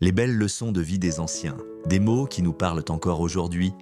Les belles leçons de vie des anciens, des mots qui nous parlent encore aujourd'hui.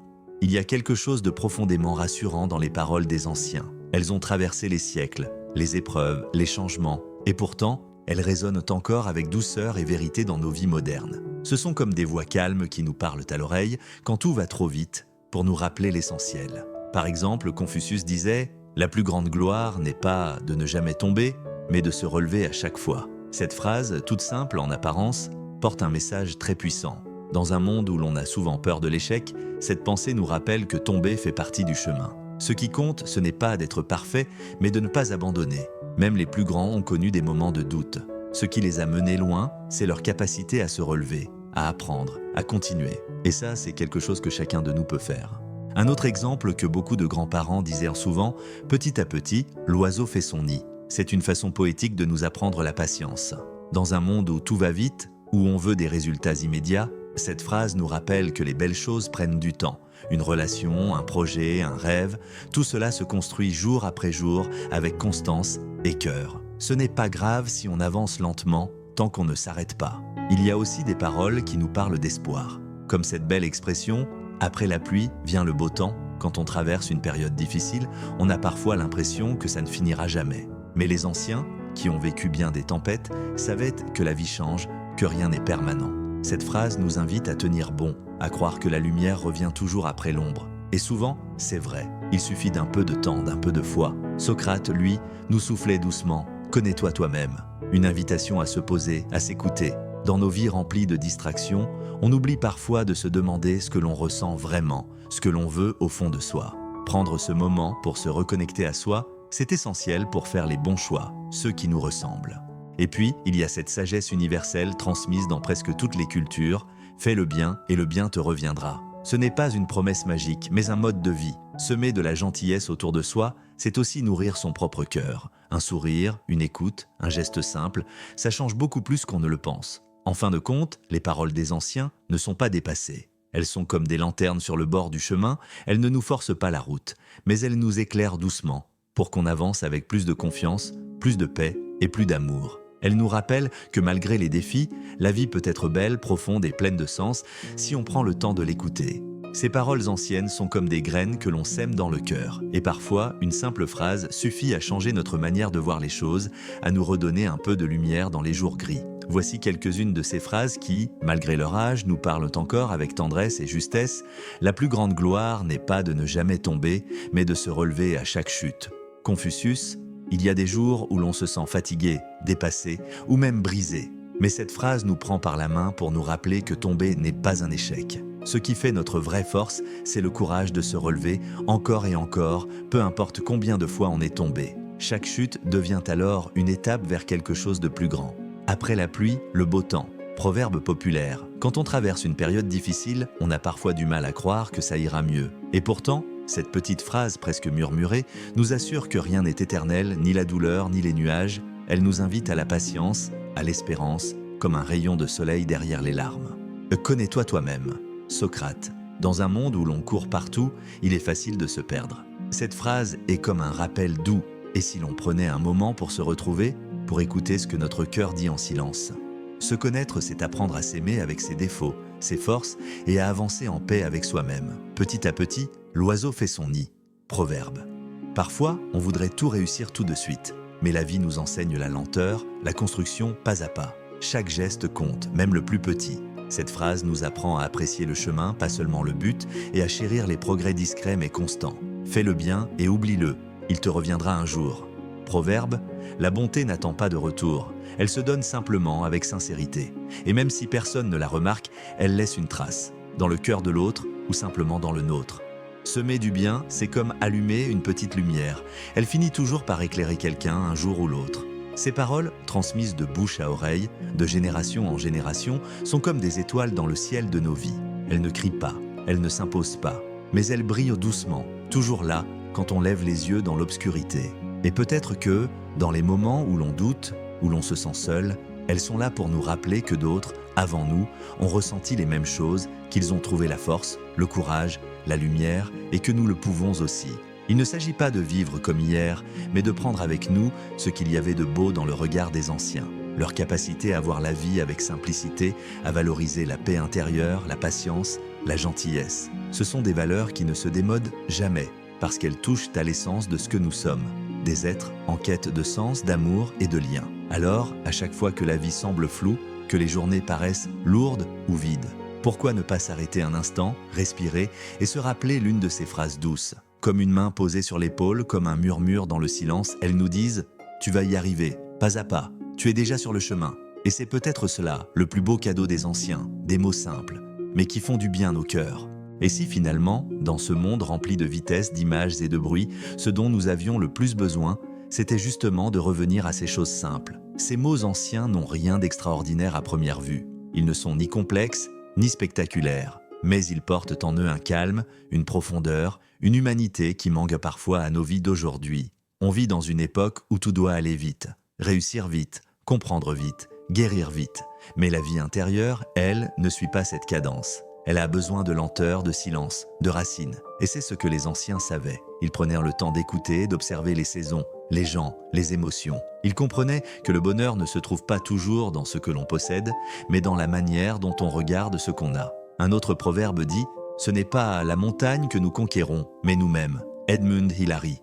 Il y a quelque chose de profondément rassurant dans les paroles des anciens. Elles ont traversé les siècles, les épreuves, les changements, et pourtant, elles résonnent encore avec douceur et vérité dans nos vies modernes. Ce sont comme des voix calmes qui nous parlent à l'oreille quand tout va trop vite pour nous rappeler l'essentiel. Par exemple, Confucius disait « La plus grande gloire n'est pas de ne jamais tomber, mais de se relever à chaque fois ». Cette phrase, toute simple en apparence, porte un message très puissant. Dans un monde où l'on a souvent peur de l'échec, cette pensée nous rappelle que tomber fait partie du chemin. Ce qui compte, ce n'est pas d'être parfait, mais de ne pas abandonner. Même les plus grands ont connu des moments de doute. Ce qui les a menés loin, c'est leur capacité à se relever, à apprendre, à continuer. Et ça, c'est quelque chose que chacun de nous peut faire. Un autre exemple que beaucoup de grands-parents disaient souvent, petit à petit, l'oiseau fait son nid. C'est une façon poétique de nous apprendre la patience. Dans un monde où tout va vite, où on veut des résultats immédiats, cette phrase nous rappelle que les belles choses prennent du temps. Une relation, un projet, un rêve, tout cela se construit jour après jour avec constance et cœur. Ce n'est pas grave si on avance lentement, tant qu'on ne s'arrête pas. Il y a aussi des paroles qui nous parlent d'espoir, comme cette belle expression « Après la pluie vient le beau temps ». Quand on traverse une période difficile, on a parfois l'impression que ça ne finira jamais. Mais les anciens, qui ont vécu bien des tempêtes, savaient que la vie change, que rien n'est permanent. Cette phrase nous invite à tenir bon, à croire que la lumière revient toujours après l'ombre. Et souvent, c'est vrai. Il suffit d'un peu de temps, d'un peu de foi. Socrate, lui, nous soufflait doucement « Connais-toi toi-même ». Une invitation à se poser, à s'écouter. Dans nos vies remplies de distractions, on oublie parfois de se demander ce que l'on ressent vraiment, ce que l'on veut au fond de soi. Prendre ce moment pour se reconnecter à soi, c'est essentiel pour faire les bons choix, ceux qui nous ressemblent. Et puis, il y a cette sagesse universelle transmise dans presque toutes les cultures « Fais le bien et le bien te reviendra ». Ce n'est pas une promesse magique, mais un mode de vie. Semer de la gentillesse autour de soi, c'est aussi nourrir son propre cœur. Un sourire, une écoute, un geste simple, ça change beaucoup plus qu'on ne le pense. En fin de compte, les paroles des anciens ne sont pas dépassées. Elles sont comme des lanternes sur le bord du chemin, elles ne nous forcent pas la route, mais elles nous éclairent doucement, pour qu'on avance avec plus de confiance, plus de paix et plus d'amour. Elles nous rappellent que malgré les défis, la vie peut être belle, profonde et pleine de sens si on prend le temps de l'écouter. Ces paroles anciennes sont comme des graines que l'on sème dans le cœur. Et parfois, une simple phrase suffit à changer notre manière de voir les choses, à nous redonner un peu de lumière dans les jours gris. Voici quelques-unes de ces phrases qui, malgré leur âge, nous parlent encore avec tendresse et justesse. La plus grande gloire n'est pas de ne jamais tomber, mais de se relever à chaque chute. Confucius, il y a des jours où l'on se sent fatigué, dépassé ou même brisé. Mais cette phrase nous prend par la main pour nous rappeler que tomber n'est pas un échec. Ce qui fait notre vraie force, c'est le courage de se relever encore et encore, peu importe combien de fois on est tombé. Chaque chute devient alors une étape vers quelque chose de plus grand. Après la pluie, le beau temps. Proverbe populaire. Quand on traverse une période difficile, on a parfois du mal à croire que ça ira mieux. Et pourtant, cette petite phrase presque murmurée nous assure que rien n'est éternel, ni la douleur, ni les nuages. Elle nous invite à la patience, à l'espérance, comme un rayon de soleil derrière les larmes. Connais-toi toi-même. Socrate. Dans un monde où l'on court partout, il est facile de se perdre. Cette phrase est comme un rappel doux. Et si l'on prenait un moment pour se retrouver, pour écouter ce que notre cœur dit en silence? Se connaître, c'est apprendre à s'aimer avec ses défauts, ses forces et à avancer en paix avec soi-même. Petit à petit, l'oiseau fait son nid. Proverbe. Parfois, on voudrait tout réussir tout de suite. Mais la vie nous enseigne la lenteur, la construction pas à pas. Chaque geste compte, même le plus petit. Cette phrase nous apprend à apprécier le chemin, pas seulement le but, et à chérir les progrès discrets mais constants. Fais le bien et oublie-le, il te reviendra un jour. Proverbe, la bonté n'attend pas de retour, elle se donne simplement avec sincérité. Et même si personne ne la remarque, elle laisse une trace, dans le cœur de l'autre ou simplement dans le nôtre. Semer du bien, c'est comme allumer une petite lumière. Elle finit toujours par éclairer quelqu'un un jour ou l'autre. Ces paroles, transmises de bouche à oreille, de génération en génération, sont comme des étoiles dans le ciel de nos vies. Elles ne crient pas, elles ne s'imposent pas, mais elles brillent doucement, toujours là, quand on lève les yeux dans l'obscurité. Et peut-être que, dans les moments où l'on doute, où l'on se sent seul, elles sont là pour nous rappeler que d'autres, avant nous, ont ressenti les mêmes choses, qu'ils ont trouvé la force, le courage, la lumière, et que nous le pouvons aussi. Il ne s'agit pas de vivre comme hier, mais de prendre avec nous ce qu'il y avait de beau dans le regard des anciens. leur capacité à voir la vie avec simplicité, à valoriser la paix intérieure, la patience, la gentillesse. Ce sont des valeurs qui ne se démodent jamais, parce qu'elles touchent à l'essence de ce que nous sommes, des êtres en quête de sens, d'amour et de lien. Alors, à chaque fois que la vie semble floue, que les journées paraissent lourdes ou vides, pourquoi ne pas s'arrêter un instant, respirer et se rappeler l'une de ces phrases douces? Comme une main posée sur l'épaule, comme un murmure dans le silence, elles nous disent « Tu vas y arriver, pas à pas, tu es déjà sur le chemin ». Et c'est peut-être cela, le plus beau cadeau des anciens, des mots simples, mais qui font du bien au cœur. Et si finalement, dans ce monde rempli de vitesse, d'images et de bruit, ce dont nous avions le plus besoin, c'était justement de revenir à ces choses simples. Ces mots anciens n'ont rien d'extraordinaire à première vue. Ils ne sont ni complexes, ni spectaculaires, mais ils portent en eux un calme, une profondeur, une humanité qui manque parfois à nos vies d'aujourd'hui. On vit dans une époque où tout doit aller vite, réussir vite, comprendre vite, guérir vite. Mais la vie intérieure, elle, ne suit pas cette cadence. Elle a besoin de lenteur, de silence, de racines. Et c'est ce que les anciens savaient. Ils prenaient le temps d'écouter, d'observer les saisons, les gens, les émotions. Ils comprenaient que le bonheur ne se trouve pas toujours dans ce que l'on possède, mais dans la manière dont on regarde ce qu'on a. Un autre proverbe dit « Ce n'est pas la montagne que nous conquérons, mais nous-mêmes ». Edmund Hillary.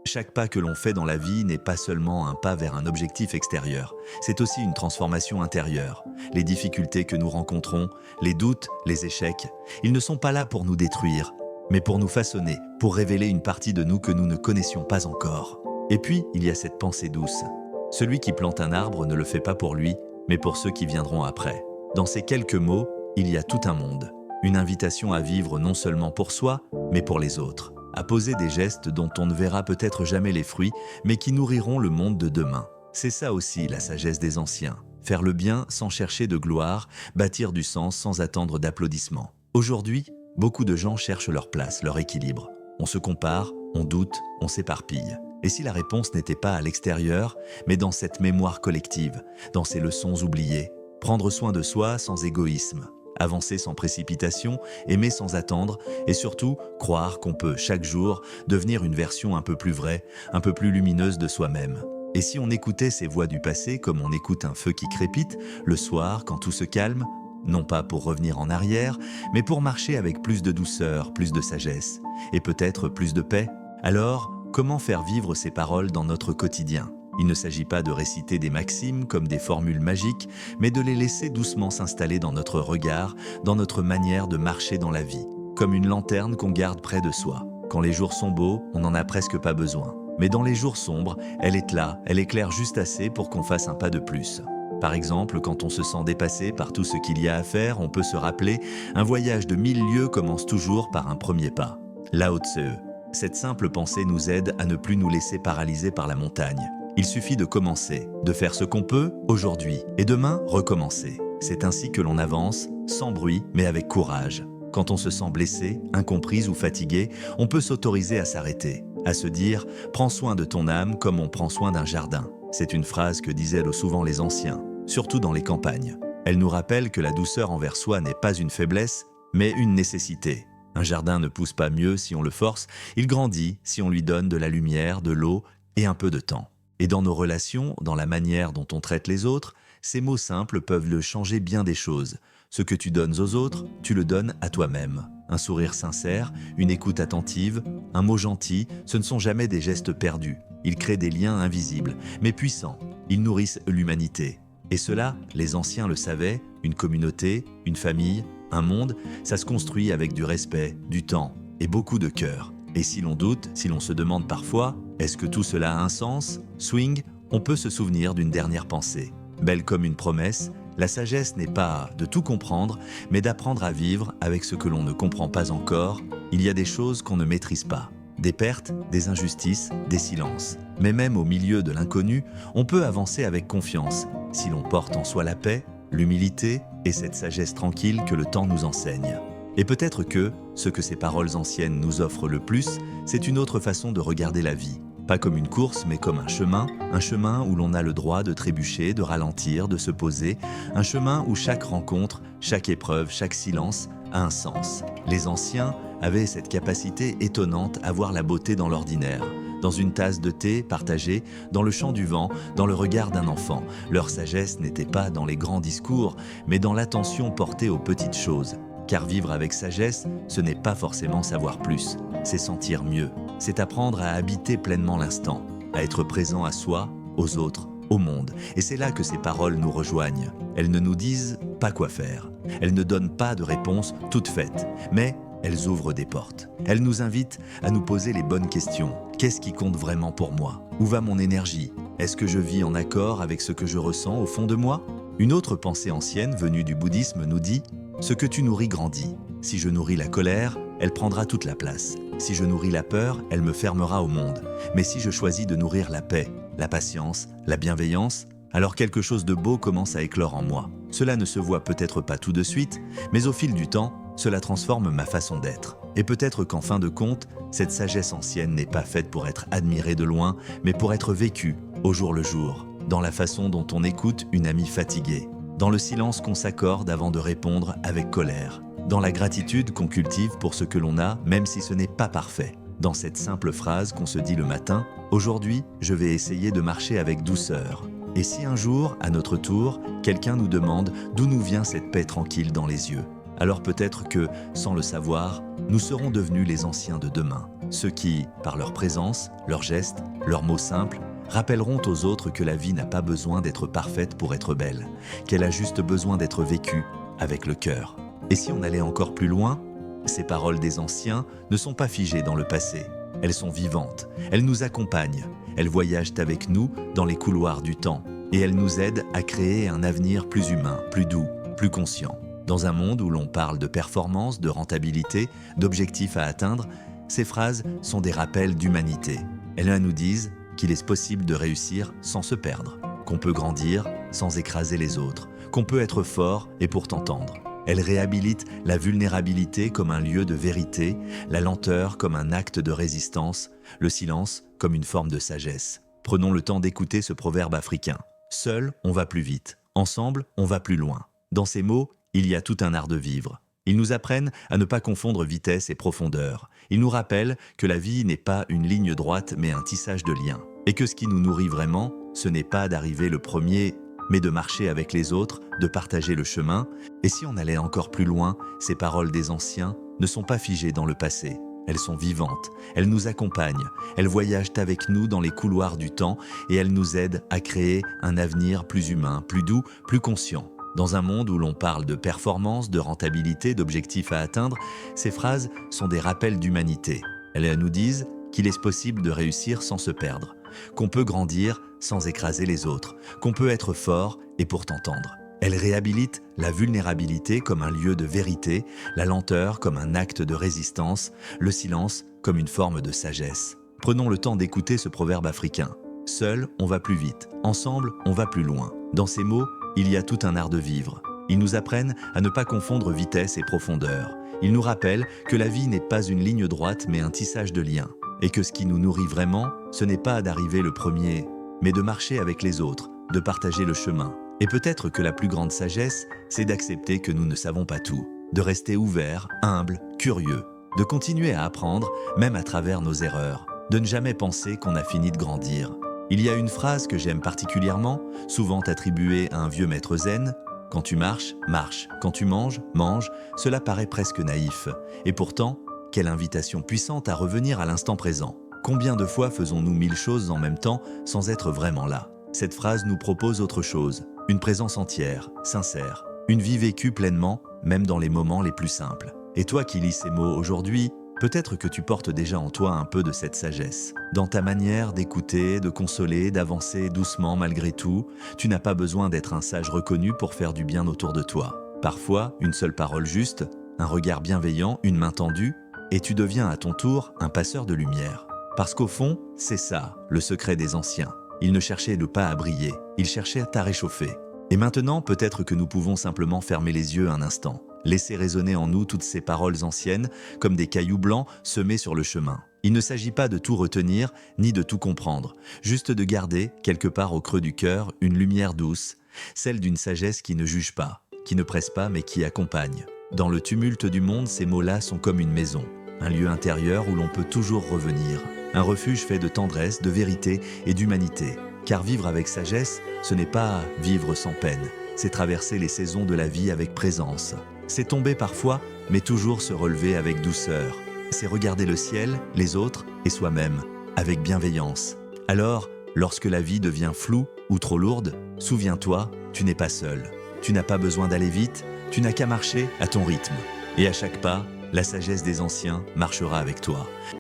Chaque pas que l'on fait dans la vie n'est pas seulement un pas vers un objectif extérieur, c'est aussi une transformation intérieure. Les difficultés que nous rencontrons, les doutes, les échecs, ils ne sont pas là pour nous détruire, mais pour nous façonner, pour révéler une partie de nous que nous ne connaissions pas encore. Et puis, il y a cette pensée douce. Celui qui plante un arbre ne le fait pas pour lui, mais pour ceux qui viendront après. Dans ces quelques mots, il y a tout un monde. Une invitation à vivre non seulement pour soi, mais pour les autres. À poser des gestes dont on ne verra peut-être jamais les fruits, mais qui nourriront le monde de demain. C'est ça aussi la sagesse des anciens. Faire le bien sans chercher de gloire, bâtir du sens sans attendre d'applaudissements. Aujourd'hui, beaucoup de gens cherchent leur place, leur équilibre. On se compare, on doute, on s'éparpille. Et si la réponse n'était pas à l'extérieur, mais dans cette mémoire collective, dans ces leçons oubliées, prendre soin de soi sans égoïsme, avancer sans précipitation, aimer sans attendre, et surtout croire qu'on peut chaque jour devenir une version un peu plus vraie, un peu plus lumineuse de soi-même. Et si on écoutait ces voix du passé comme on écoute un feu qui crépite, le soir quand tout se calme, non pas pour revenir en arrière, mais pour marcher avec plus de douceur, plus de sagesse, et peut-être plus de paix, alors comment faire vivre ces paroles dans notre quotidien ? Il ne s'agit pas de réciter des maximes comme des formules magiques, mais de les laisser doucement s'installer dans notre regard, dans notre manière de marcher dans la vie, comme une lanterne qu'on garde près de soi. Quand les jours sont beaux, on n'en a presque pas besoin. Mais dans les jours sombres, elle est là, elle éclaire juste assez pour qu'on fasse un pas de plus. Par exemple, quand on se sent dépassé par tout ce qu'il y a à faire, on peut se rappeler « Un voyage de 1000 lieues commence toujours par un premier pas ». Lao Tse. Cette simple pensée nous aide à ne plus nous laisser paralyser par la montagne. Il suffit de commencer, de faire ce qu'on peut aujourd'hui et demain recommencer. C'est ainsi que l'on avance, sans bruit mais avec courage. Quand on se sent blessé, incompris ou fatigué, on peut s'autoriser à s'arrêter, à se dire « Prends soin de ton âme comme on prend soin d'un jardin ». C'est une phrase que disaient souvent les anciens, surtout dans les campagnes. Elle nous rappelle que la douceur envers soi n'est pas une faiblesse, mais une nécessité. Un jardin ne pousse pas mieux si on le force, il grandit si on lui donne de la lumière, de l'eau et un peu de temps. Et dans nos relations, dans la manière dont on traite les autres, ces mots simples peuvent changer bien des choses. Ce que tu donnes aux autres, tu le donnes à toi-même. Un sourire sincère, une écoute attentive, un mot gentil, ce ne sont jamais des gestes perdus. Ils créent des liens invisibles, mais puissants. Ils nourrissent l'humanité. Et cela, les anciens le savaient, une communauté, une famille, un monde, ça se construit avec du respect, du temps et beaucoup de cœur. Et si l'on doute, si l'on se demande parfois « Est-ce que tout cela a un sens ?» Swing, on peut se souvenir d'une dernière pensée. Belle comme une promesse, la sagesse n'est pas de tout comprendre, mais d'apprendre à vivre avec ce que l'on ne comprend pas encore. Il y a des choses qu'on ne maîtrise pas. Des pertes, des injustices, des silences. Mais même au milieu de l'inconnu, on peut avancer avec confiance, si l'on porte en soi la paix, l'humilité et cette sagesse tranquille que le temps nous enseigne. Et peut-être que, ce que ces paroles anciennes nous offrent le plus, c'est une autre façon de regarder la vie. Pas comme une course, mais comme un chemin où l'on a le droit de trébucher, de ralentir, de se poser, un chemin où chaque rencontre, chaque épreuve, chaque silence a un sens. Les anciens avaient cette capacité étonnante à voir la beauté dans l'ordinaire, dans une tasse de thé partagée, dans le chant du vent, dans le regard d'un enfant. Leur sagesse n'était pas dans les grands discours, mais dans l'attention portée aux petites choses. Car vivre avec sagesse, ce n'est pas forcément savoir plus, c'est sentir mieux. C'est apprendre à habiter pleinement l'instant, à être présent à soi, aux autres, au monde. Et c'est là que ces paroles nous rejoignent. Elles ne nous disent pas quoi faire. Elles ne donnent pas de réponse toute faite, mais elles ouvrent des portes. Elles nous invitent à nous poser les bonnes questions. Qu'est-ce qui compte vraiment pour moi? Où va mon énergie? Est-ce que je vis en accord avec ce que je ressens au fond de moi? Une autre pensée ancienne venue du bouddhisme nous dit « Ce que tu nourris grandit. Si je nourris la colère, elle prendra toute la place. Si je nourris la peur, elle me fermera au monde. Mais si je choisis de nourrir la paix, la patience, la bienveillance, alors quelque chose de beau commence à éclore en moi. Cela ne se voit peut-être pas tout de suite, mais au fil du temps, cela transforme ma façon d'être. Et peut-être qu'en fin de compte, cette sagesse ancienne n'est pas faite pour être admirée de loin, mais pour être vécue au jour le jour, dans la façon dont on écoute une amie fatiguée, dans le silence qu'on s'accorde avant de répondre avec colère, dans la gratitude qu'on cultive pour ce que l'on a, même si ce n'est pas parfait, dans cette simple phrase qu'on se dit le matin « Aujourd'hui, je vais essayer de marcher avec douceur ». Et si un jour, à notre tour, quelqu'un nous demande d'où nous vient cette paix tranquille dans les yeux, alors peut-être que, sans le savoir, nous serons devenus les anciens de demain, ceux qui, par leur présence, leurs gestes, leurs mots simples, rappelleront aux autres que la vie n'a pas besoin d'être parfaite pour être belle, qu'elle a juste besoin d'être vécue avec le cœur. Et si on allait encore plus loin, ces paroles des anciens ne sont pas figées dans le passé. Elles sont vivantes, elles nous accompagnent, elles voyagent avec nous dans les couloirs du temps et elles nous aident à créer un avenir plus humain, plus doux, plus conscient. Dans un monde où l'on parle de performance, de rentabilité, d'objectifs à atteindre, ces phrases sont des rappels d'humanité. Elles nous disent qu'il est possible de réussir sans se perdre, qu'on peut grandir sans écraser les autres, qu'on peut être fort et pourtant tendre. Elles réhabilitent la vulnérabilité comme un lieu de vérité, la lenteur comme un acte de résistance, le silence comme une forme de sagesse. Prenons le temps d'écouter ce proverbe africain. Seul, on va plus vite. Ensemble, on va plus loin. Dans ces mots, il y a tout un art de vivre. Ils nous apprennent à ne pas confondre vitesse et profondeur. Ils nous rappellent que la vie n'est pas une ligne droite mais un tissage de liens. Et que ce qui nous nourrit vraiment, ce n'est pas d'arriver le premier, mais de marcher avec les autres, de partager le chemin. Et si on allait encore plus loin, ces paroles des anciens ne sont pas figées dans le passé. Elles sont vivantes, elles nous accompagnent, elles voyagent avec nous dans les couloirs du temps et elles nous aident à créer un avenir plus humain, plus doux, plus conscient. Dans un monde où l'on parle de performance, de rentabilité, d'objectifs à atteindre, ces phrases sont des rappels d'humanité. Elles nous disent qu'il est possible de réussir sans se perdre, qu'on peut grandir sans écraser les autres, qu'on peut être fort et pourtant tendre. Elles réhabilitent la vulnérabilité comme un lieu de vérité, la lenteur comme un acte de résistance, le silence comme une forme de sagesse. Prenons le temps d'écouter ce proverbe africain. Seul, on va plus vite. Ensemble, on va plus loin. Dans ces mots, il y a tout un art de vivre. Ils nous apprennent à ne pas confondre vitesse et profondeur. Ils nous rappellent que la vie n'est pas une ligne droite mais un tissage de liens. Et que ce qui nous nourrit vraiment, ce n'est pas d'arriver le premier, mais de marcher avec les autres, de partager le chemin. Et peut-être que la plus grande sagesse, c'est d'accepter que nous ne savons pas tout, de rester ouverts, humbles, curieux, de continuer à apprendre, même à travers nos erreurs, de ne jamais penser qu'on a fini de grandir. Il y a une phrase que j'aime particulièrement, souvent attribuée à un vieux maître zen. Quand tu marches, marche. Quand tu manges, mange. Cela paraît presque naïf. Et pourtant, quelle invitation puissante à revenir à l'instant présent. Combien de fois faisons-nous 1000 choses en même temps sans être vraiment là? Cette phrase nous propose autre chose, une présence entière, sincère, une vie vécue pleinement, même dans les moments les plus simples. Et toi qui lis ces mots aujourd'hui, peut-être que tu portes déjà en toi un peu de cette sagesse. Dans ta manière d'écouter, de consoler, d'avancer doucement malgré tout, tu n'as pas besoin d'être un sage reconnu pour faire du bien autour de toi. Parfois, une seule parole juste, un regard bienveillant, une main tendue, et tu deviens à ton tour un passeur de lumière. Parce qu'au fond, c'est ça, le secret des anciens. Ils ne cherchaient pas à briller, ils cherchaient à réchauffer. Et maintenant, peut-être que nous pouvons simplement fermer les yeux un instant, laisser résonner en nous toutes ces paroles anciennes comme des cailloux blancs semés sur le chemin. Il ne s'agit pas de tout retenir, ni de tout comprendre, juste de garder, quelque part au creux du cœur, une lumière douce, celle d'une sagesse qui ne juge pas, qui ne presse pas mais qui accompagne. Dans le tumulte du monde, ces mots-là sont comme une maison, un lieu intérieur où l'on peut toujours revenir, un refuge fait de tendresse, de vérité et d'humanité. Car vivre avec sagesse, ce n'est pas vivre sans peine, c'est traverser les saisons de la vie avec présence. C'est tomber parfois, mais toujours se relever avec douceur. C'est regarder le ciel, les autres et soi-même, avec bienveillance. Alors, lorsque la vie devient floue ou trop lourde, souviens-toi, tu n'es pas seul. Tu n'as pas besoin d'aller vite, tu n'as qu'à marcher à ton rythme. Et à chaque pas, la sagesse des anciens marchera avec toi.